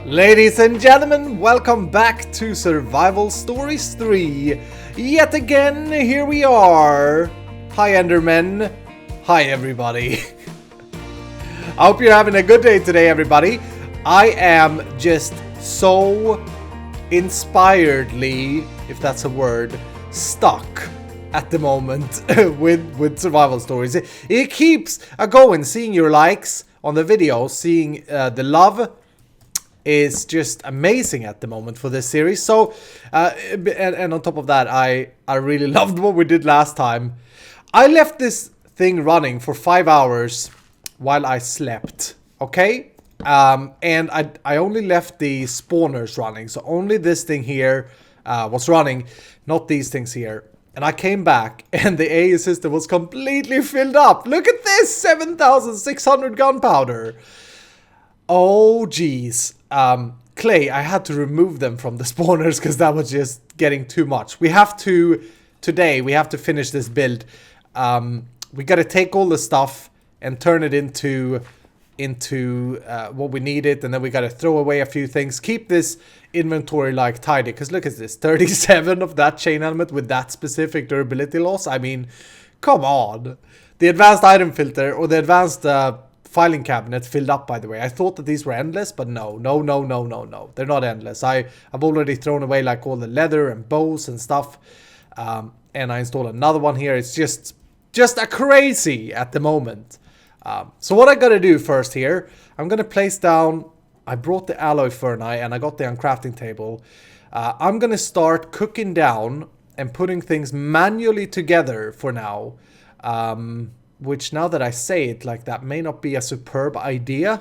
Ladies and gentlemen, welcome back to Survival Stories 3. Yet again, here we are. Hi Endermen. Hi everybody. I hope you're having a good day today, everybody. I am just so inspiredly, if that's a word, stuck at the moment with survival stories. It keeps going, seeing your likes on the video, seeing the love is just amazing at the moment for this series. So and on top of that, I really loved what we did last time. I left this thing running for 5 hours while I slept, okay? And I only left the spawners running, so only this thing here was running, not these things here. And I came back and the AI system was completely filled up. Look at this, 7,600 gunpowder. Oh geez. Clay, I had to remove them from the spawners because that was just getting too much. We have to, today, we have to finish this build. We got to take all the stuff and turn it into what we needed, and then we got to throw away a few things. Keep this inventory like tidy, because look at this, 37 of that chain element with that specific durability loss. I mean, come on. The advanced item filter, or the advanced filing cabinet filled up, by the way. I thought that these were endless, but no. They're not endless. I've already thrown away like all the leather and bows and stuff. And I installed another one here. It's just a crazy at the moment. So what I gotta do first here, I'm gonna place down, I brought the alloy furnace and I got the uncrafting table. I'm gonna start cooking down and putting things manually together for now. Which, now that I say it like that, may not be a superb idea,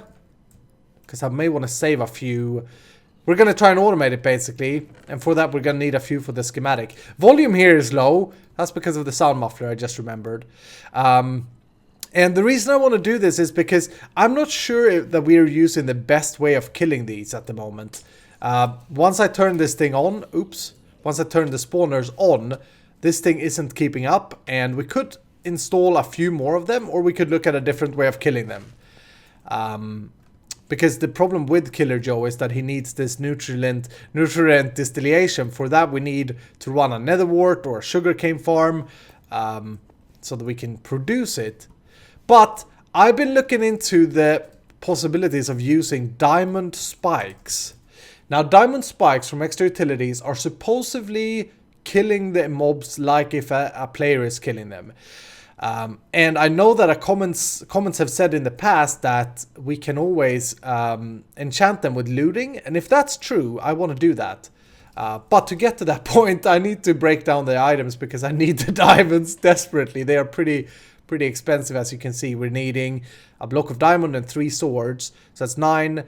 because I may want to save a few. We're going to try and automate it basically, and for that we're going to need a few for the schematic. Volume here is low. That's because of the sound muffler, I just remembered. And the reason I want to do this is because I'm not sure that we're using the best way of killing these at the moment. Once I turn this thing on, once I turn the spawners on, this thing isn't keeping up, and we could install a few more of them, or we could look at a different way of killing them. Because the problem with Killer Joe is that he needs this nutrient distillation. For that we need to run a nether wart or a sugarcane farm, so that we can produce it. But I've been looking into the possibilities of using diamond spikes. Now, diamond spikes from extra utilities are supposedly killing the mobs like if a player is killing them. And I know that comments have said in the past that we can always enchant them with looting, and if that's true, I want to do that. But to get to that point, I need to break down the items because I need the diamonds desperately. They are pretty expensive, as you can see. We're needing a block of diamond and 3 swords, so that's 9,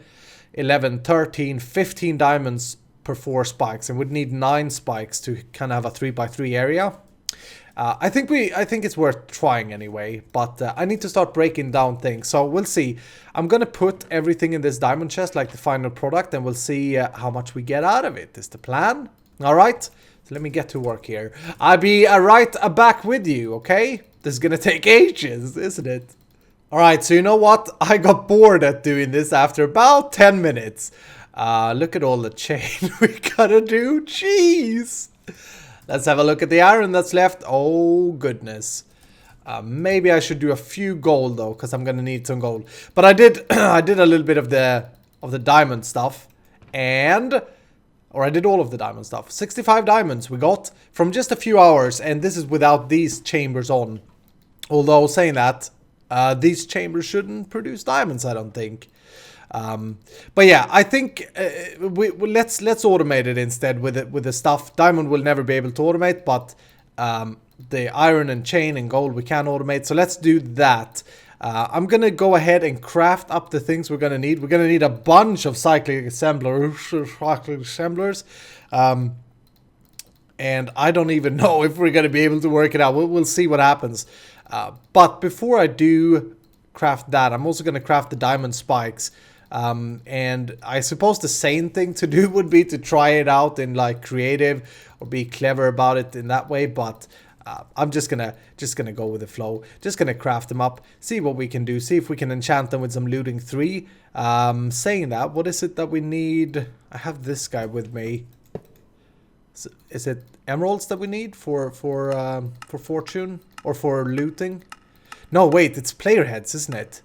11, 13, 15 diamonds per 4 spikes, and we'd need 9 spikes to kind of have a 3x3 area. I think it's worth trying anyway, but I need to start breaking down things, so we'll see. I'm gonna put everything in this diamond chest like the final product, and we'll see how much we get out of it. Is the plan? Alright, so let me get to work here. I'll be right back with you, okay? This is gonna take ages, isn't it? Alright, so you know what? I got bored at doing this after about 10 minutes. Look at all the chain we gotta do. Jeez! Let's have a look at the iron that's left. Oh, goodness. Maybe I should do a few gold, though, because I'm going to need some gold. But I did I did a little bit of the diamond stuff. Or I did all of the diamond stuff. 65 diamonds we got from just a few hours. And this is without these chambers on. Although, saying that, these chambers shouldn't produce diamonds, I don't think. But yeah, I think let's automate it instead with the stuff. Diamond will never be able to automate, but the iron and chain and gold we can automate. So let's do that. I'm gonna go ahead and craft up the things we're gonna need. We're gonna need a bunch of cyclic assemblers. And I don't even know if we're gonna be able to work it out. We'll see what happens. But before I do craft that, I'm also gonna craft the diamond spikes. And I suppose the sane thing to do would be to try it out in like creative or be clever about it in that way, but I'm just gonna go with the flow. Just gonna craft them up, see what we can do, see if we can enchant them with some looting 3. Saying that, what is it that we need? I have this guy with me. Is it emeralds that we need for fortune or for looting? No, wait, it's player heads, isn't it?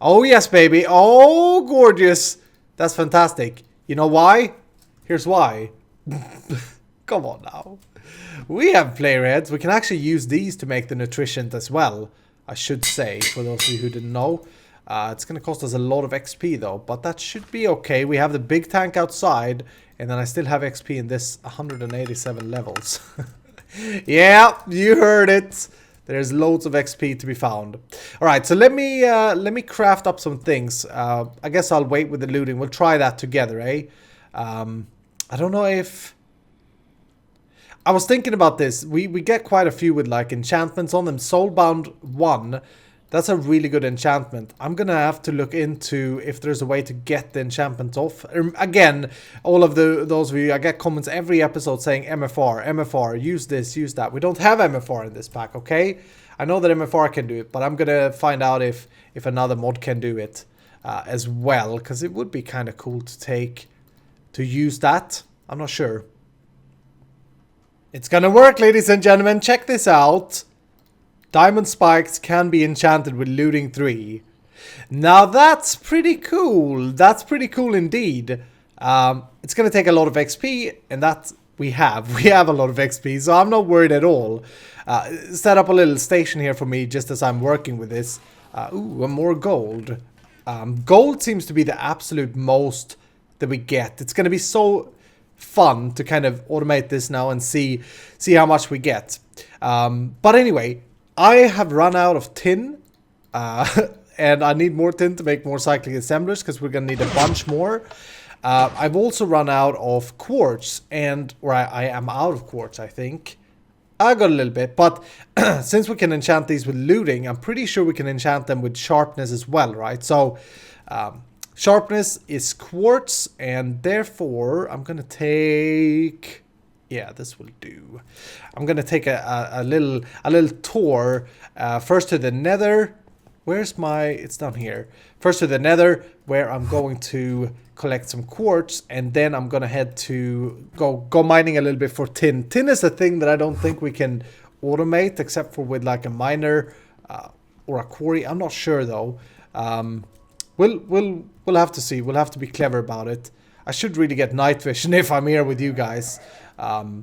Oh yes, baby. Oh, gorgeous. That's fantastic. You know why? Here's why. Come on now. We have player heads. We can actually use these to make the nutrition as well, I should say, for those of you who didn't know. It's going to cost us a lot of XP though, but that should be okay. We have the big tank outside, and then I still have XP in this 187 levels. Yeah, you heard it. There's loads of XP to be found. All right, so let me craft up some things. I guess I'll wait with the looting. We'll try that together, eh? I don't know if... I was thinking about this. We get quite a few with like enchantments on them. Soulbound 1, that's a really good enchantment. I'm gonna have to look into if there's a way to get the enchantment off. Again, all of those of you, I get comments every episode saying MFR, MFR, use this, use that. We don't have MFR in this pack, okay? I know that MFR can do it, but I'm gonna find out if another mod can do it as well, because it would be kind of cool to use that. I'm not sure. It's gonna work, ladies and gentlemen. Check this out. Diamond spikes can be enchanted with looting 3. Now that's pretty cool. That's pretty cool indeed. It's gonna take a lot of XP, and that we have. We have a lot of XP, so I'm not worried at all. Set up a little station here for me just as I'm working with this. Ooh, and more gold. Gold seems to be the absolute most that we get. It's gonna be so fun to kind of automate this now and see how much we get. But anyway, I have run out of tin, and I need more tin to make more cyclic assemblers because we're gonna need a bunch more. I've also run out of quartz, or I am out of quartz, I think. I got a little bit, but since we can enchant these with looting, I'm pretty sure we can enchant them with sharpness as well, right? So sharpness is quartz, and therefore I'm gonna take, yeah, this will do. I'm gonna take a little tour first to the nether. Where's my, it's down here. First to the nether, where I'm going to collect some quartz, and then I'm gonna head to go mining a little bit for tin. Tin is a thing that I don't think we can automate except for with like a miner or a quarry. I'm not sure though. We'll have to see. We'll have to be clever about it. I should really get night vision if I'm here with you guys. But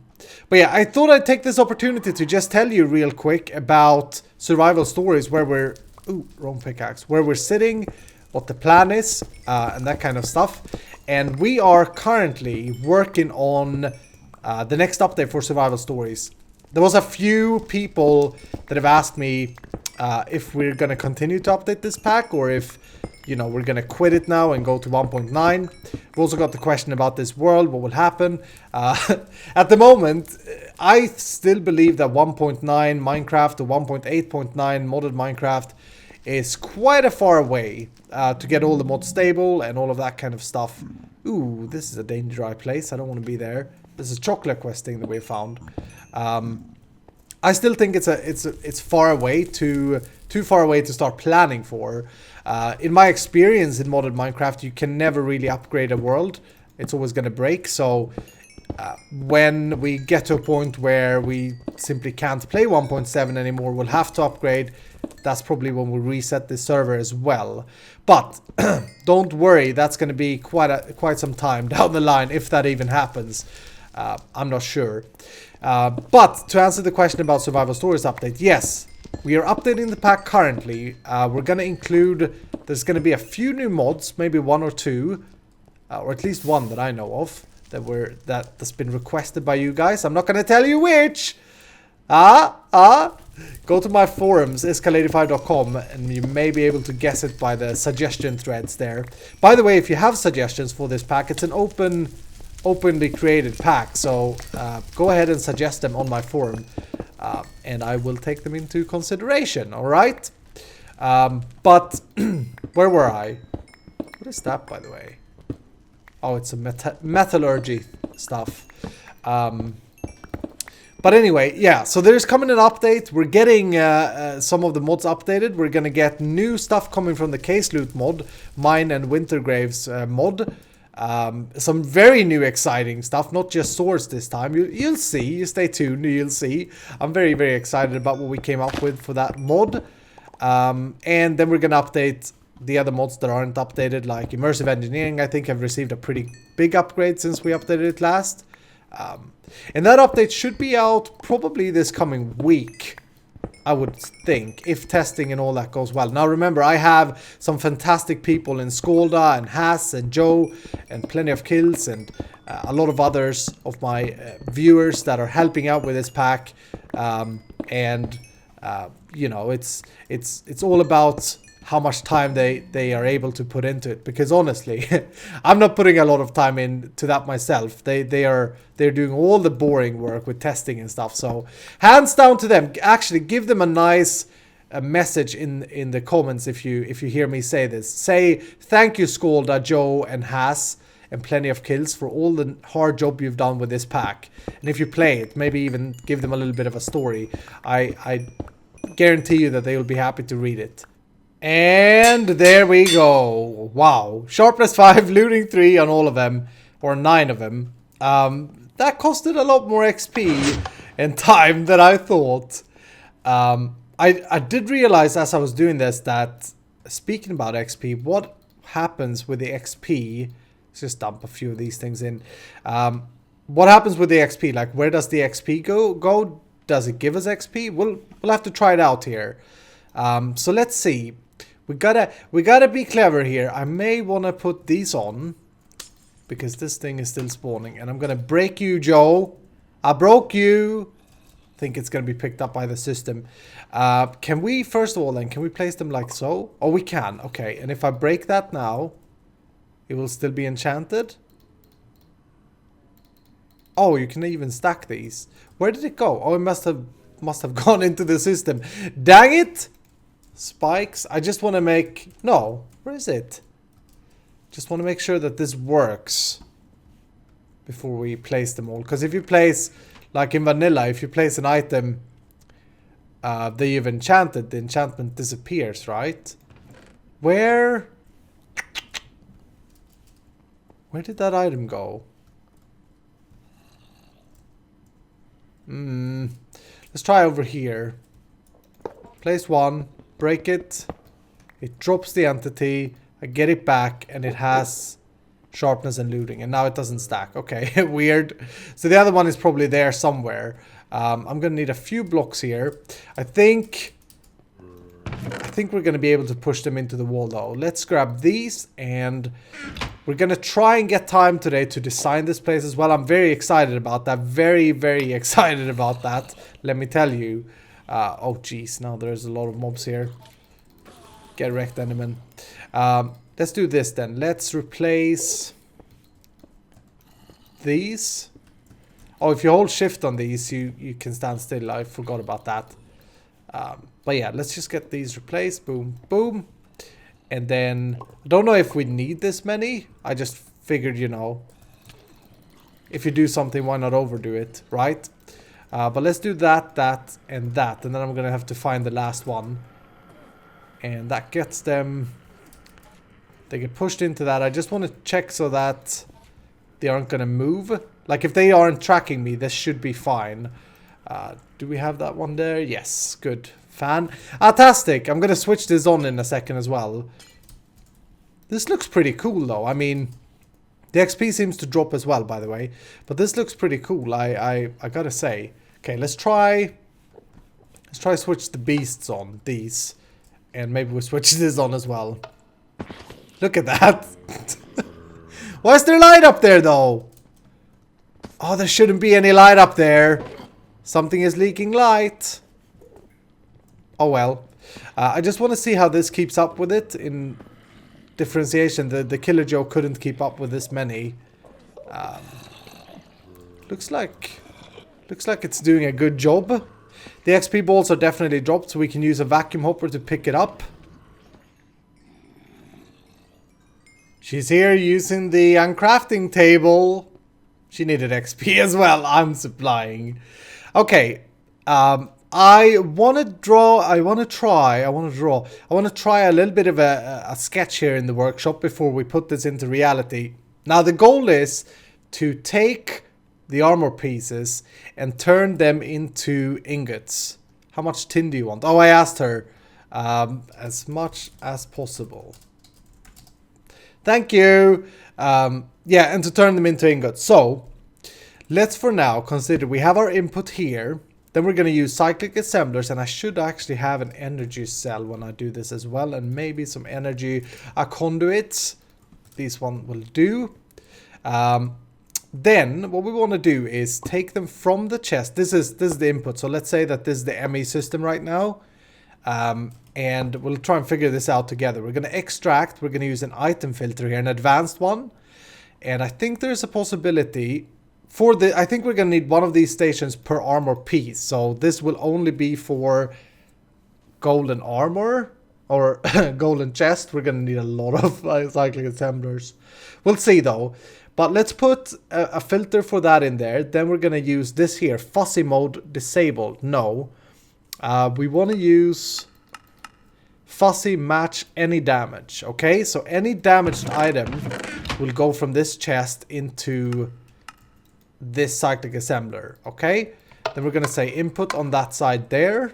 yeah, I thought I'd take this opportunity to just tell you real quick about survival stories where we're... Ooh, wrong pickaxe. Where we're sitting, what the plan is, and that kind of stuff. And we are currently working on the next update for survival stories. There was a few people that have asked me if we're going to continue to update this pack, or if, you know, we're going to quit it now and go to 1.9. We've also got the question about this world, what will happen. At the moment, I still believe that 1.9 Minecraft or 1.8.9 modded Minecraft is quite a far away to get all the mods stable and all of that kind of stuff. Ooh, this is a dangerous place. I don't want to be there. This is chocolate questing that we found. I still think it's far away, too far away to start planning for. In my experience in modded Minecraft, you can never really upgrade a world. It's always going to break. So when we get to a point where we simply can't play 1.7 anymore, we'll have to upgrade. That's probably when we reset the server as well. But don't worry, that's going to be quite some time down the line, if that even happens. I'm not sure. But to answer the question about Survival Stories update, yes, we are updating the pack currently. We're going to include, there's going to be a few new mods, maybe 1 or 2, or at least 1 that I know of, that's been requested by you guys. I'm not going to tell you which. Go to my forums, escal85.com, and you may be able to guess it by the suggestion threads there. By the way, if you have suggestions for this pack, it's an openly created pack, so go ahead and suggest them on my forum, and I will take them into consideration, alright? But where were I? What is that, by the way? Oh, it's a metallurgy stuff. But anyway, yeah, so there's coming an update. We're getting some of the mods updated. We're going to get new stuff coming from the Case Loot mod, Mine and Wintergraves mod. Some very new exciting stuff, not just swords this time. You'll see, you stay tuned, you'll see. I'm very, very excited about what we came up with for that mod. And then we're going to update the other mods that aren't updated, like Immersive Engineering. I think have received a pretty big upgrade since we updated it last. And that update should be out probably this coming week, I would think, if testing and all that goes well. Now remember, I have some fantastic people in Scalda and Haz and Joe and PlentyOfKills and a lot of others of my viewers that are helping out with this pack. You know, it's all about how much time they are able to put into it, because honestly I'm not putting a lot of time into that myself. They're doing all the boring work with testing and stuff, so hands down to them. Actually give them a nice message in the comments if you hear me say this. Say thank you Scalda, Joe and Haz and PlentyOfKills for all the hard job you've done with this pack, and if you play it, maybe even give them a little bit of a story. I guarantee you that they will be happy to read it. And there we go. Wow. Sharpness 5, looting 3 on all of them. Or 9 of them. That costed a lot more XP and time than I thought. I did realize as I was doing this that, speaking about XP, what happens with the XP... Let's just dump a few of these things in. What happens with the XP? Like, where does the XP go? Does it give us XP? We'll have to try it out here. So let's see. We gotta be clever here. I may want to put these on because this thing is still spawning, and I'm gonna break you, Joe. I broke you. I think it's gonna be picked up by the system. Can we, first of all, then, can we place them like so? Oh, we can. Okay, and if I break that now, it will still be enchanted. Oh, you can even stack these. Where did it go? Oh, it must have gone into the system. Dang it! Spikes. I just want to make... No. Where is it? Just want to make sure that this works before we place them all. Because if you place, like in vanilla, if you place an item that you've enchanted, the enchantment disappears, right? Where did that item go? Let's try over here. Place one. Break it. It drops the entity. I get it back, and it has sharpness and looting, and now it doesn't stack. Okay, weird. So the other one is probably there somewhere. I'm gonna need a few blocks here. I think we're gonna be able to push them into the wall though. Let's grab these, and we're gonna try and get time today to design this place as well. I'm very excited about that. Very, very excited about that. Let me tell you. Oh jeez, now there's a lot of mobs here. Get wrecked, Enderman. Let's do this then. Let's replace these. Oh, if you hold shift on these, you can stand still. I forgot about that. But yeah, let's just get these replaced. Boom, boom. And then, I don't know if we need this many. I just figured, you know, if you do something, why not overdo it, right? But let's do that, that, and that. And then I'm going to have to find the last one. And that gets them... They get pushed into that. I just want to check so that they aren't going to move. Like, if they aren't tracking me, this should be fine. Do we have that one there? Yes, good. Fantastic. I'm going to switch this on in a second as well. This looks pretty cool, though. I mean... The XP seems to drop as well, by the way. But this looks pretty cool, I gotta say. Okay, let's try switch the beasts on, these. And maybe we'll switch this on as well. Look at that. Why is there light up there, though? Oh, there shouldn't be any light up there. Something is leaking light. Oh, well. I just want to see how this keeps up with it in... differentiation. The Killer Joe couldn't keep up with this many. Looks like it's doing a good job. The XP balls are definitely dropped, so we can use a vacuum hopper to pick it up. She's here using the uncrafting table. She needed XP as well. I'm supplying. Okay. I want to try a little bit of a sketch here in the workshop before we put this into reality. Now the goal is to take the armor pieces and turn them into ingots. How much tin do you want? Oh, I asked her. As much as possible. Thank you. Yeah, and to turn them into ingots. So let's for now consider we have our input here. Then we're going to use cyclic assemblers, and I should actually have an energy cell when I do this as well, and maybe some energy conduits. This one will do. Then what we want to do is take them from the chest. This is the input. So let's say that this is the ME system right now. And we'll try and figure this out together. We're going to extract. We're going to use an item filter here, an advanced one. And I think there's a possibility for the... I think we're going to need one of these stations per armor piece. So this will only be for golden armor or golden chest. We're going to need a lot of cyclic assemblers. We'll see though. But let's put a filter for that in there. Then we're going to use this here. Fuzzy mode disabled. No. We want to use fuzzy match any damage. Okay, so any damaged item will go from this chest into this cyclic assembler. Okay, then we're going to say input on that side there.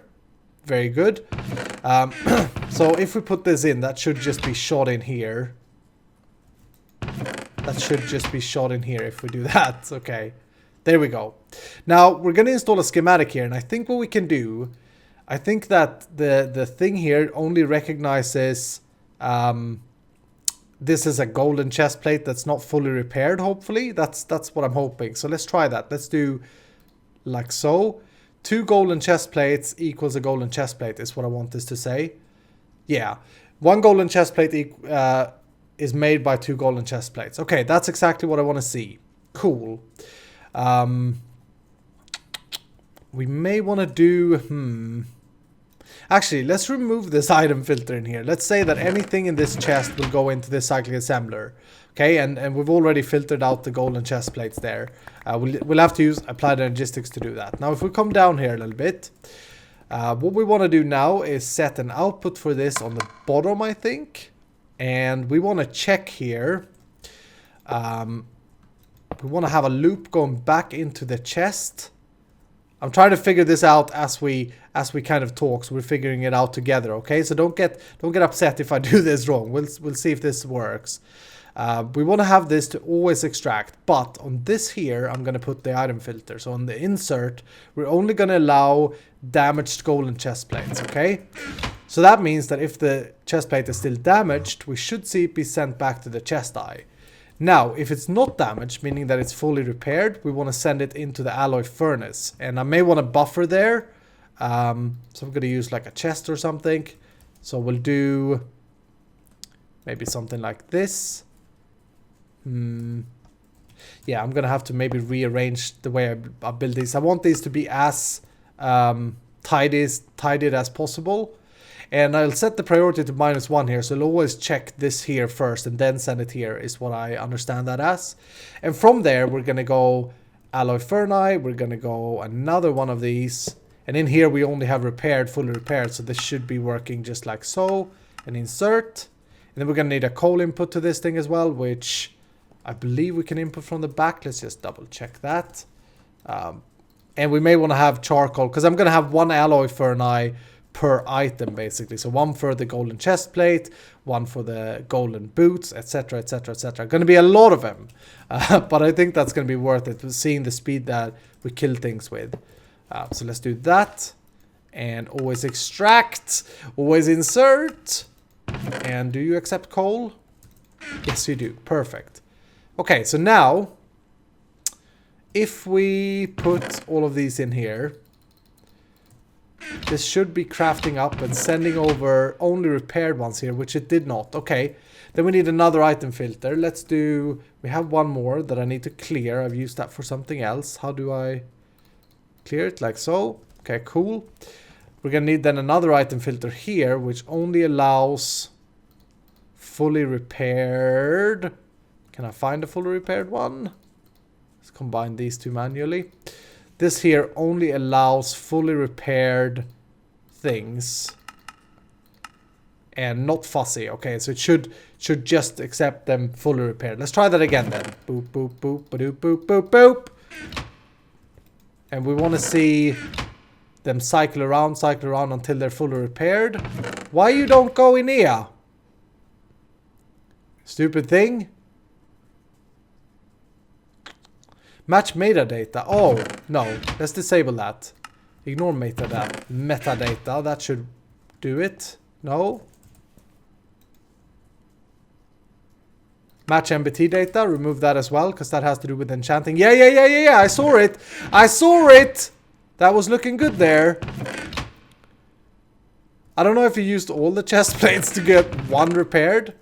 Very good. So if we put this in, that should just be shot in here. That should just be shot in here if we do that. Okay, there we go. Now we're going to install a schematic here, and I think what we can do... I think that the thing here only recognizes this is a golden chest plate that's not fully repaired, hopefully. That's what I'm hoping. So let's try that. Let's do like so. 2 golden chest plates equals a golden chest plate is what I want this to say. Yeah. 1 golden chest plate is made by 2 golden chest plates. Okay, that's exactly what I want to see. Cool. We may want to do... Actually, let's remove this item filter in here. Let's say that anything in this chest will go into this cyclic assembler. Okay, and we've already filtered out the golden chest plates there. We'll have to use applied energistics to do that. Now, if we come down here a little bit, what we want to do now is set an output for this on the bottom, I think. And we want to check here. We want to have a loop going back into the chest. I'm trying to figure this out as we kind of talk, so we're figuring it out together, okay? So don't get upset if I do this wrong. We'll see if this works. We want to have this to always extract, but on this here, I'm going to put the item filter. So on the insert, we're only going to allow damaged golden chest plates, okay? So that means that if the chest plate is still damaged, we should see it be sent back to the chest eye. Now, if it's not damaged, meaning that it's fully repaired, we want to send it into the alloy furnace. And I may want to buffer there. So I'm going to use like a chest or something. So we'll do maybe something like this. Yeah, I'm going to have to maybe rearrange the way I build these. I want these to be as tidied as possible. And I'll set the priority to -1 here, so I'll always check this here first and then send it here, is what I understand that as. And from there, we're going to go alloy ferni, we're going to go another one of these. And in here, we only have repaired, fully repaired, so this should be working just like so. And insert. And then we're going to need a coal input to this thing as well, which I believe we can input from the back. Let's just double check that. And we may want to have charcoal, because I'm going to have 1 alloy ferni per item, basically. So 1 for the golden chest plate, 1 for the golden boots, etc, etc, etc. Going to be a lot of them, but I think that's going to be worth it, seeing the speed that we kill things with. So let's do that, and always extract, always insert. And do you accept coal? Yes, you do. Perfect. Okay, so now if we put all of these in here, this should be crafting up and sending over only repaired ones here, which it did not. Okay, then we need another item filter. Let's do... We have 1 more that I need to clear. I've used that for something else. How do I clear it? Like so. Okay, cool. We're going to need then another item filter here, which only allows fully repaired. Can I find a fully repaired one? Let's combine these 2 manually. this here only allows fully repaired things. And not fussy. Okay, so it should just accept them fully repaired. Let's try that again then. Boop, boop, boop, ba-doop, boop, boop, boop. And we want to see them cycle around until they're fully repaired. Why you don't go in here? Stupid thing. Match metadata. Oh, no. Let's disable that. Ignore metadata. That should do it. No. Match MBT data. Remove that as well, because that has to do with enchanting. Yeah. I saw it. That was looking good there. I don't know if you used all the chest plates to get one repaired.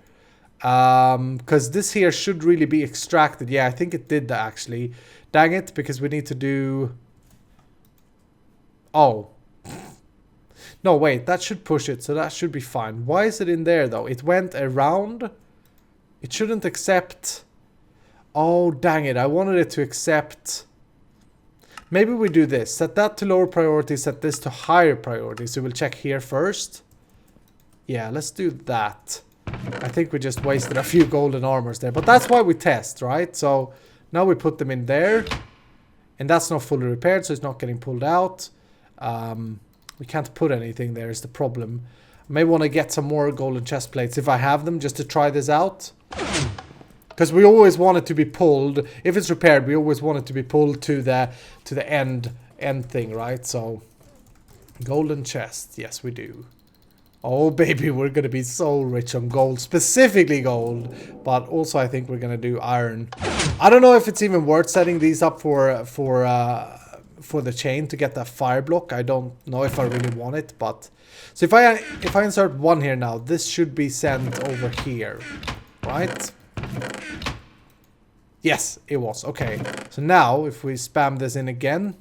Because this here should really be extracted. Yeah, I think it did that actually. Dang it, because we need to do... Oh. No, wait, that should push it, so that should be fine. Why is it in there though? It went around. It shouldn't accept... Oh, dang it, I wanted it to accept... Maybe we do this. Set that to lower priority, set this to higher priority. So we'll check here first. Yeah, let's do that. I think we just wasted a few golden armors there. But that's why we test, right? So now we put them in there. And that's not fully repaired, so it's not getting pulled out. We can't put anything there is the problem. I may want to get some more golden chest plates if I have them, just to try this out. Because we always want it to be pulled. If it's repaired, we always want it to be pulled to the end thing, right? So golden chest, yes we do. Oh baby, we're gonna be so rich on gold, specifically gold. But also I think we're gonna do iron. I don't know if it's even worth setting these up for the chain to get that fire block. I don't know if I really want it, but so if I insert one here now, this should be sent over here, right? Yes, it was. Okay. So now if we spam this in again.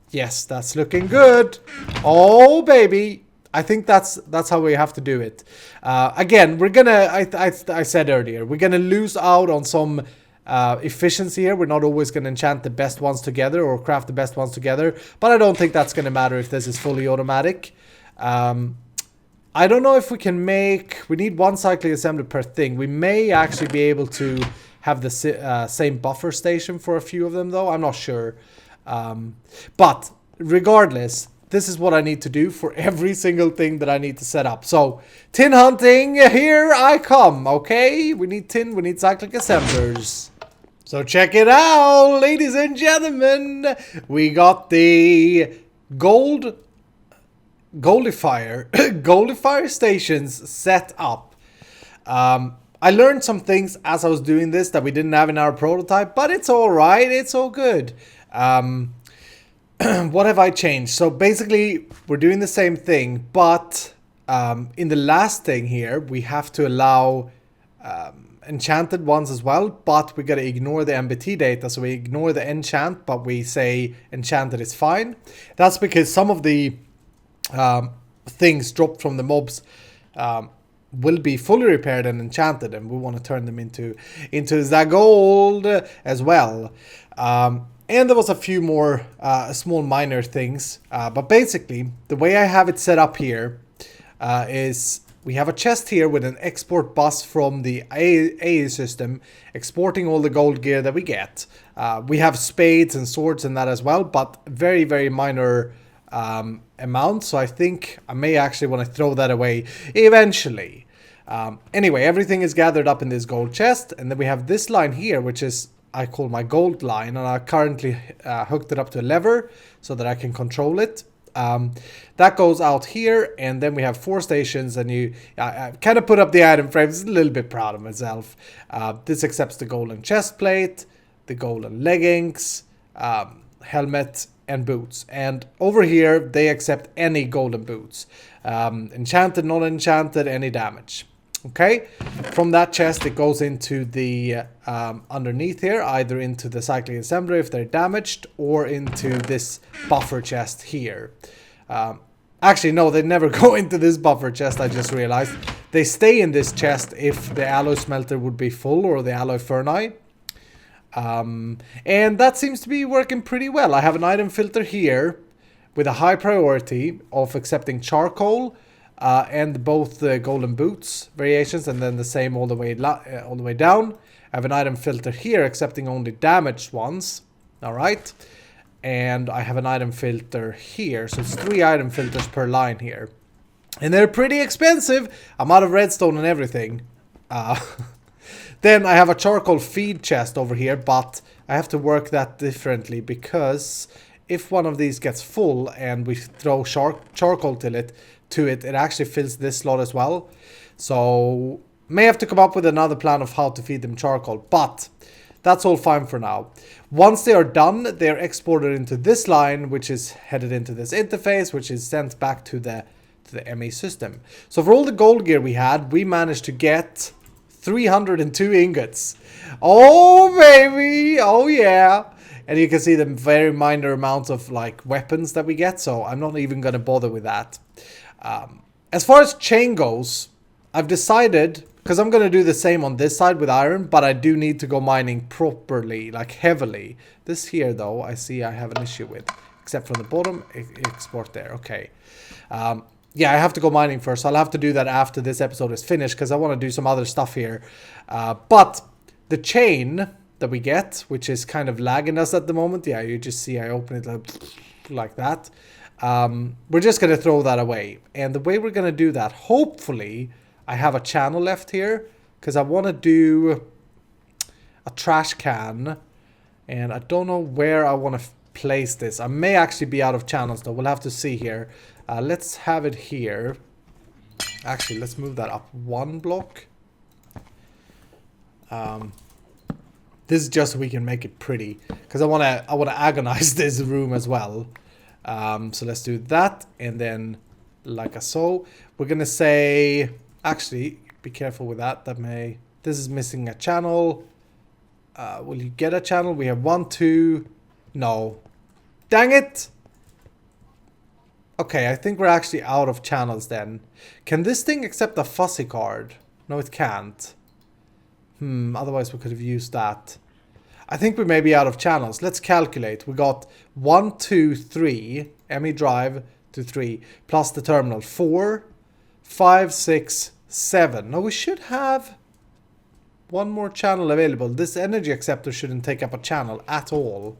Yes, that's looking good. Oh baby. I think that's how we have to do it. Again, we're gonna I said earlier, we're gonna lose out on some efficiency here. We're not always gonna enchant the best ones together or craft the best ones together, but I don't think that's gonna matter if this is fully automatic. I don't know if we can make... We need one cycling assembly per thing. We may actually be able to have the same buffer station for a few of them, though. I'm not sure. But regardless, this is what I need to do for every single thing that I need to set up. So, tin hunting, here I come, okay? We need tin, we need cyclic assemblers. So check it out, ladies and gentlemen. We got the Goldifier stations set up. I learned some things as I was doing this that we didn't have in our prototype, but it's all right. It's all good. What have I changed? So basically, we're doing the same thing, but in the last thing here, we have to allow enchanted ones as well, but we got to ignore the MBT data. So we ignore the enchant, but we say enchanted is fine. That's because some of the things dropped from the mobs will be fully repaired and enchanted, and we want to turn them into the gold as well. And there was a few more small minor things, but basically the way I have it set up here is we have a chest here with an export bus from the AA system exporting all the gold gear that we get. We have spades and swords and that as well, but very, very minor amount, so I think I may actually want to throw that away eventually. Anyway, everything is gathered up in this gold chest, and then we have this line here, which is I call my gold line, and I currently hooked it up to a lever so that I can control it. That goes out here, and then we have 4 stations, and I kind of put up the item frames. A little bit proud of myself. This accepts the golden chest plate, the golden leggings, helmet, and boots. And over here they accept any golden boots, enchanted, not enchanted, any damage. Okay, from that chest it goes into the underneath here, either into the cycling assembler if they're damaged, or into this buffer chest here. Actually no, they never go into this buffer chest. I just realized they stay in this chest if the alloy smelter would be full, or the alloy ferni. And that seems to be working pretty well. I have an item filter here with a high priority of accepting charcoal and both the golden boots variations, and then the same all the way down. I have an item filter here accepting only damaged ones. All right. And I have an item filter here. So it's 3 item filters per line here. And they're pretty expensive. I'm out of redstone and everything. Then I have a charcoal feed chest over here, but I have to work that differently because if one of these gets full and we throw charcoal to it, it actually fills this slot as well. So may have to come up with another plan of how to feed them charcoal, but that's all fine for now. Once they are done, they're exported into this line, which is headed into this interface, which is sent back to the ME system. So for all the gold gear we had, we managed to get 302 ingots. Oh baby, oh yeah. And you can see the very minor amounts of like weapons that we get, so I'm not even going to bother with that. As far as chain goes, I've decided, because I'm going to do the same on this side with iron, but I do need to go mining properly, like heavily. This here though, I see I have an issue with, except from the bottom, export there, okay. Yeah, I have to go mining first, so I'll have to do that after this episode is finished, because I want to do some other stuff here. But the chain that we get, which is kind of lagging us at the moment, yeah, you just see I open it like that. We're just going to throw that away. And the way we're going to do that, hopefully, I have a channel left here, because I want to do a trash can. And I don't know where I want to place this. I may actually be out of channels, though. We'll have to see here. Let's have it here. Actually, let's move that up 1 block. This is just so we can make it pretty, because I want to agonize this room as well. So let's do that, and then like so. We're gonna say, actually, be careful with that. This is missing a channel. Will you get a channel? We have 1, 2. No, dang it. Okay, I think we're actually out of channels then. Can this thing accept a fuzzy card? No, it can't. Otherwise we could have used that. I think we may be out of channels. Let's calculate. We got 1, 2, 3. ME drive to 3. Plus the terminal. 4, 5, 6, 7. No, we should have 1 more channel available. This energy acceptor shouldn't take up a channel at all.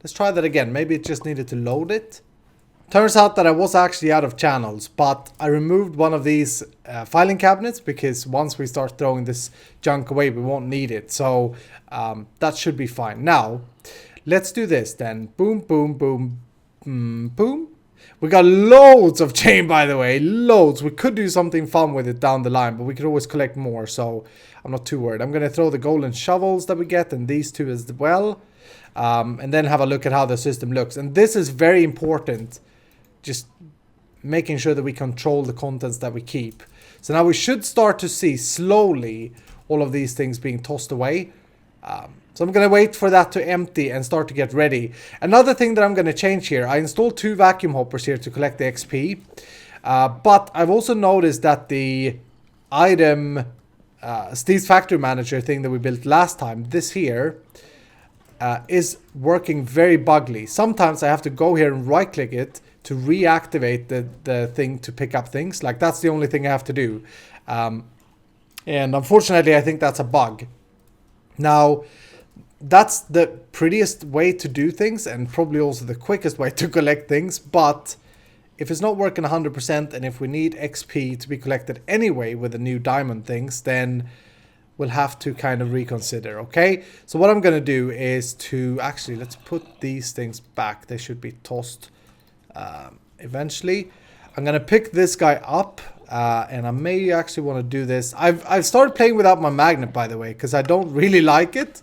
Let's try that again. Maybe it just needed to load it. Turns out that I was actually out of channels, but I removed one of these filing cabinets because once we start throwing this junk away, we won't need it. So that should be fine. Now, let's do this then. Boom, boom, boom, boom. We got loads of chain, by the way. Loads. We could do something fun with it down the line, but we could always collect more. So I'm not too worried. I'm going to throw the golden shovels that we get and these 2 as well. And then have a look at how the system looks. And this is very important. Just making sure that we control the contents that we keep. So now we should start to see slowly all of these things being tossed away. So I'm going to wait for that to empty and start to get ready. Another thing that I'm going to change here, I installed 2 vacuum hoppers here to collect the XP. But I've also noticed that the item, Steve's Factory Manager thing that we built last time, this here, is working very buggy. Sometimes I have to go here and right click it to reactivate the thing to pick up things. Like that's the only thing I have to do. And unfortunately I think that's a bug. Now that's the prettiest way to do things and probably also the quickest way to collect things, but if it's not working 100% and if we need XP to be collected anyway with the new diamond things, then we'll have to kind of reconsider, okay? So what I'm going to do is to actually, let's put these things back. They should be tossed eventually. I'm going to pick this guy up and I may actually want to do this. I've started playing without my magnet, by the way, because I don't really like it.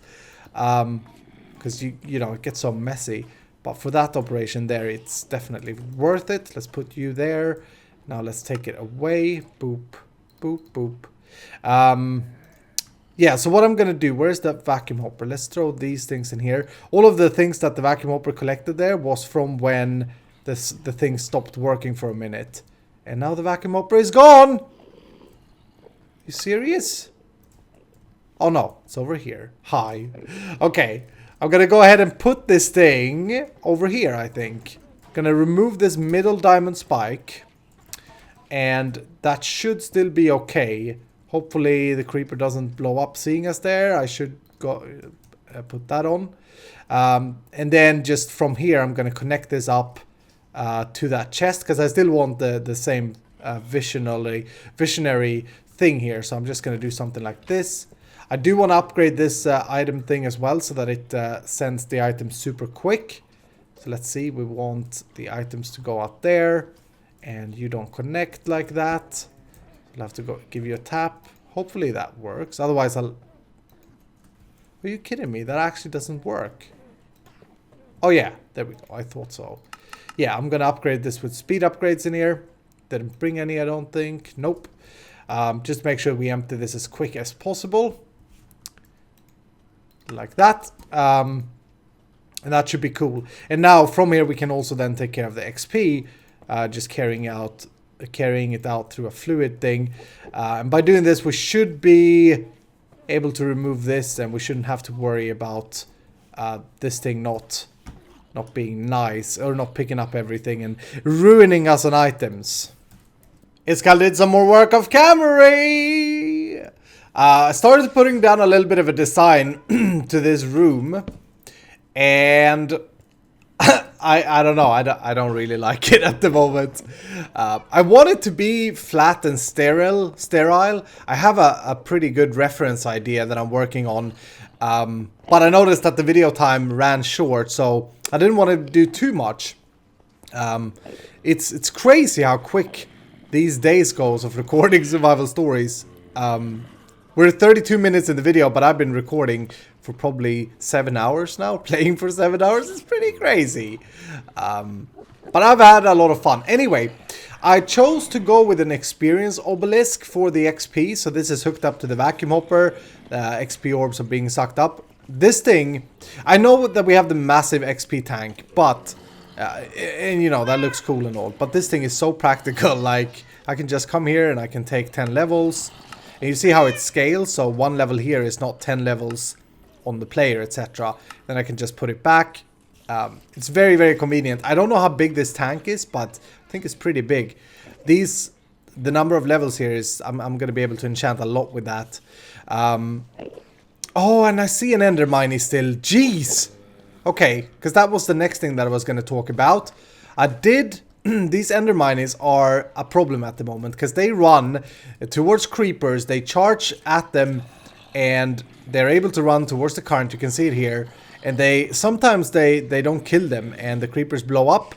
Because you know, it gets so messy. But for that operation there, it's definitely worth it. Let's put you there. Now let's take it away. Boop, boop, boop. Yeah, so what I'm going to do, where's that vacuum hopper? Let's throw these things in here. All of the things that the vacuum hopper collected there was from when the thing stopped working for a minute. And now the vacuum hopper is gone! You serious? Oh no, it's over here. Hi. Okay, I'm gonna go ahead and put this thing over here, I think. Gonna remove this middle diamond spike. And that should still be okay. Hopefully the creeper doesn't blow up seeing us there. I should go put that on. And then just from here, I'm gonna connect this up to that chest, because I still want the same visionary thing here. So I'm just gonna do something like this. I do want to upgrade this item thing as well, so that it sends the items super quick. So let's see, we want the items to go out there, and you don't connect like that. I'll have to go give you a tap. Hopefully that works. Otherwise Are you kidding me? That actually doesn't work. Oh yeah, there we go. I thought so. Yeah, I'm gonna upgrade this with speed upgrades in here. Didn't bring any, I don't think. Nope. Just make sure we empty this as quick as possible. Like that. And that should be cool. And now from here we can also then take care of the XP. Just carrying it out through a fluid thing. And by doing this we should be able to remove this, and we shouldn't have to worry about this thing not being nice, or not picking up everything and ruining us on items. Scalda did some more work of camera. I started putting down a little bit of a design to this room, and I don't know, I don't really like it at the moment. I want it to be flat and sterile. I have a pretty good reference idea that I'm working on, but I noticed that the video time ran short, so I didn't want to do too much. It's crazy how quick these days goes of recording survival stories. We're 32 minutes in the video, but I've been recording for probably 7 hours now, playing for 7 hours. It's pretty crazy. But I've had a lot of fun. Anyway, I chose to go with an experience obelisk for the XP. So this is hooked up to the vacuum hopper. XP orbs are being sucked up. This thing, I know that we have the massive XP tank, but, and you know, that looks cool and all. But this thing is so practical. Like, I can just come here and I can take 10 levels. And you see how it scales, so 1 level here is not 10 levels on the player, etc. Then I can just put it back. It's very, very convenient. I don't know how big this tank is, but I think it's pretty big. The number of levels here is, I'm going to be able to enchant a lot with that. Oh, and I see an ender mine still. Jeez! Okay, because that was the next thing that I was going to talk about. These ender mines are a problem at the moment, because they run towards creepers, they charge at them, and they're able to run towards the current. You can see it here, and sometimes they don't kill them, and the creepers blow up.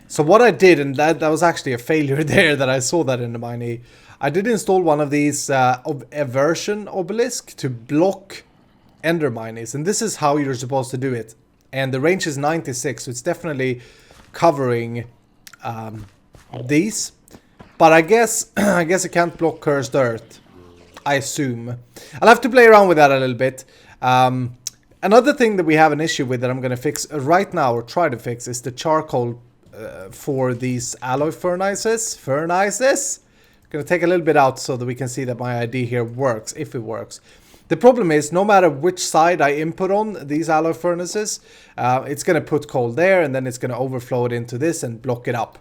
So what I did, and that was actually a failure there, that I saw that in the mine. I did install one of these aversion obelisk to block ender mines, and this is how you're supposed to do it. And the range is 96, so it's definitely covering these, but I guess it can't block cursed earth, I assume. I'll have to play around with that a little bit. Another thing that we have an issue with that I'm going to fix right now, or try to fix, is the charcoal for these alloy furnaces. Going to take a little bit out so that we can see that my ID here works, if it works. The problem is, no matter which side I input on these alloy furnaces, it's going to put coal there, and then it's going to overflow it into this and block it up.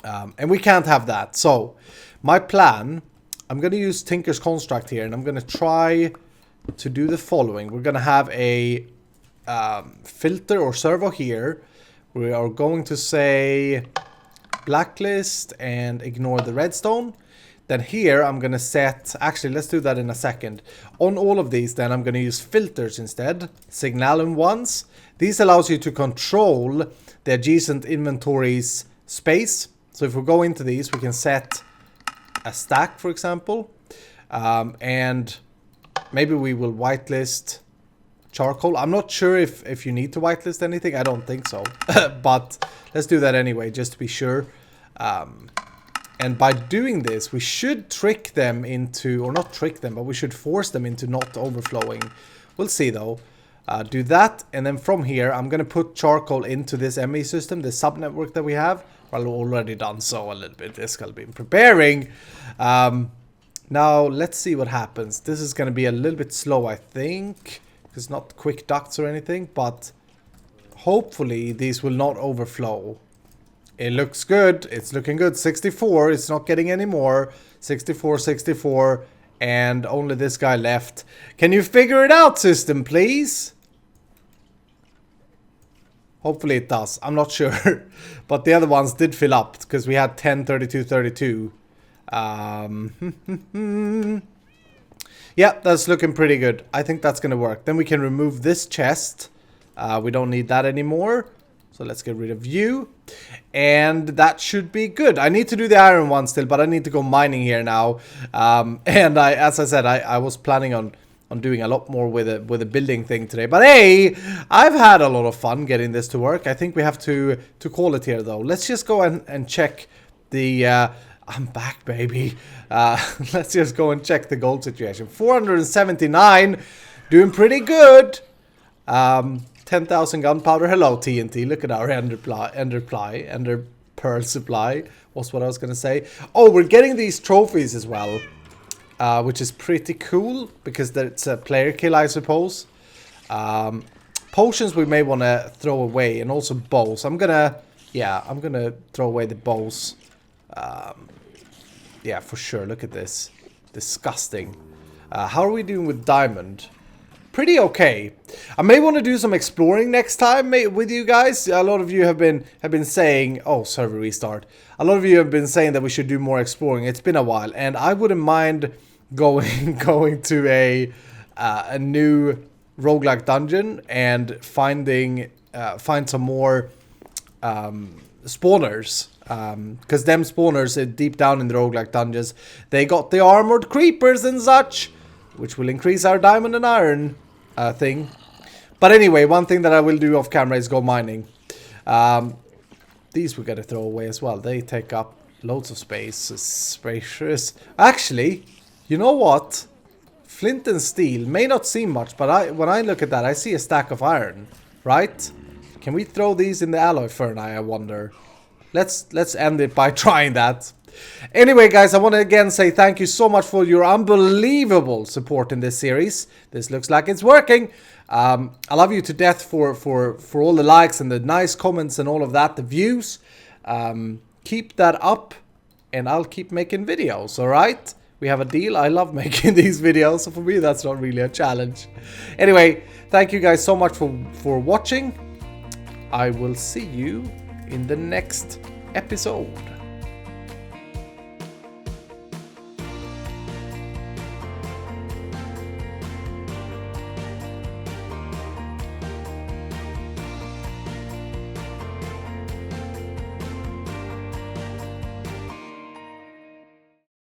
And we can't have that. So, my plan, I'm going to use Tinker's Construct here, and I'm going to try to do the following. We're going to have a filter or servo here. We are going to say blacklist and ignore the redstone. Then here I'm going to set, actually let's do that in a second. On all of these then I'm going to use filters instead, signalum ones. These allows you to control the adjacent inventory's space. So if we go into these, we can set a stack, for example. And maybe we will whitelist charcoal. I'm not sure if you need to whitelist anything. I don't think so. But let's do that anyway, just to be sure. And by doing this, we should trick them into, or not trick them, but we should force them into not overflowing. We'll see though. Do that, and then from here, I'm going to put charcoal into this ME system, the subnetwork that we have. Well, I've already done so a little bit. This has been preparing. Now, let's see what happens. This is going to be a little bit slow, I think. It's not quick ducts or anything, but hopefully these will not overflow. It looks good. It's looking good. 64. It's not getting any more. 64, 64. And only this guy left. Can you figure it out, system, please? Hopefully it does. I'm not sure. But the other ones did fill up because we had 10, 32, 32. Yeah, that's looking pretty good. I think that's going to work. Then we can remove this chest. We don't need that anymore. So let's get rid of you. And that should be good. I need to do the iron one still, but I need to go mining here now. And as I said, I was planning on doing a lot more with a building thing today. But hey, I've had a lot of fun getting this to work. I think we have to call it here though. Let's just go and check the... I'm back, baby. Let's just go and check the gold situation. 479. Doing pretty good. 10,000 gunpowder. Hello, TNT. Look at our ender pearl supply. Was what I was going to say. Oh, we're getting these trophies as well. Which is pretty cool. Because that's a player kill, I suppose. Potions we may want to throw away. And also bows. I'm going to throw away the bows. Yeah, for sure. Look at this. Disgusting. How are we doing with diamond? Pretty okay. I may want to do some exploring next time with you guys. A lot of you have been saying, oh, server restart. A lot of you have been saying that we should do more exploring. It's been a while, and I wouldn't mind going to a new roguelike dungeon and find some more spawners. Because them spawners deep down in the roguelike dungeons, they got the armored creepers and such, which will increase our diamond and iron thing. But anyway, one thing that I will do off camera is go mining. These we gotta throw away as well. They take up loads of space. Spacious. Actually, you know what? Flint and steel may not seem much, but when I look at that, I see a stack of iron, right? Can we throw these in the alloy furnace, I wonder? Let's end it by trying that. Anyway, guys, I want to again say thank you so much for your unbelievable support in this series. This looks like it's working. I love you to death for all the likes and the nice comments and all of that, the views. Keep that up, and I'll keep making videos, alright? We have a deal. I love making these videos, so for me, that's not really a challenge. Anyway, thank you guys so much for watching. I will see you in the next episode.